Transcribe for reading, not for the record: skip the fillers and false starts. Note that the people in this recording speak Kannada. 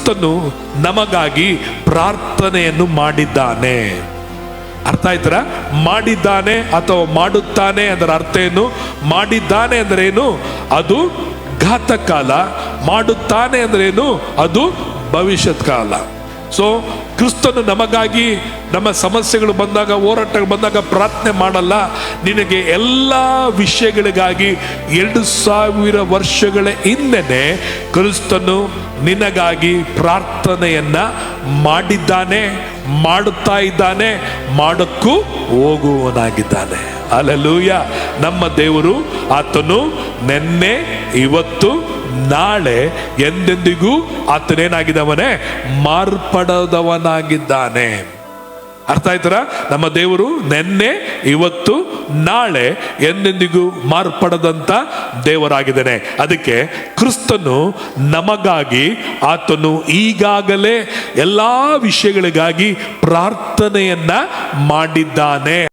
ಕ್ರಿಸ್ತನು ನಮಗಾಗಿ ಪ್ರಾರ್ಥನೆಯನ್ನು ಮಾಡಿದ್ದಾನೆ. ಅರ್ಥ ಆಯ್ತರ? ಮಾಡಿದ್ದಾನೆ ಅಥವಾ ಮಾಡುತ್ತಾನೆ ಅದರ ಅರ್ಥ ಏನು? ಮಾಡಿದ್ದಾನೆ ಅಂದ್ರೆ ಏನು? ಅದು ಘಾತಕಾಲ. ಮಾಡುತ್ತಾನೆ ಅಂದ್ರೆ ಏನು? ಅದು ಭವಿಷ್ಯತ್ ಕಾಲ. ಸೊ ಕ್ರಿಸ್ತನು ನಮಗಾಗಿ ನಮ್ಮ ಸಮಸ್ಯೆಗಳು ಬಂದಾಗ, ಹೋರಾಟಗಳು ಬಂದಾಗ ಪ್ರಾರ್ಥನೆ ಮಾಡಲ್ಲ. ನಿನಗೆ ಎಲ್ಲ ವಿಷಯಗಳಿಗಾಗಿ 2000 ವರ್ಷಗಳ ಹಿಂದೆನೆ ಕ್ರಿಸ್ತನು ನಿನಗಾಗಿ ಪ್ರಾರ್ಥನೆಯನ್ನ ಮಾಡಿದ್ದಾನೆ, ಮಾಡುತ್ತಾ ಇದ್ದಾನೆ, ಮಾಡಕ್ಕೂ ಹೋಗುವವನಾಗಿದ್ದಾನೆ. ಹಲ್ಲೆಲೂಯ. ನಮ್ಮ ದೇವರು ಆತನು ನೆನ್ನೆ, ಇವತ್ತು, ನಾಳೆ, ಎಂದೆಂದಿಗೂ ಆತನೇನಾಗಿದ್ದವನೇ? ಮಾರ್ಪಡದವನಾಗಿದ್ದಾನೆ. ಅರ್ಥ ಆಯ್ತರ? ನಮ್ಮ ದೇವರು ನೆನ್ನೆ, ಇವತ್ತು, ನಾಳೆ, ಎಂದೆಂದಿಗೂ ಮಾರ್ಪಡದಂತ ದೇವರಾಗಿದ್ದಾನೆ. ಅದಕ್ಕೆ ಕ್ರಿಸ್ತನು ನಮಗಾಗಿ ಆತನು ಈಗಾಗಲೇ ಎಲ್ಲಾ ವಿಷಯಗಳಿಗಾಗಿ ಪ್ರಾರ್ಥನೆಯನ್ನ ಮಾಡಿದ್ದಾನೆ.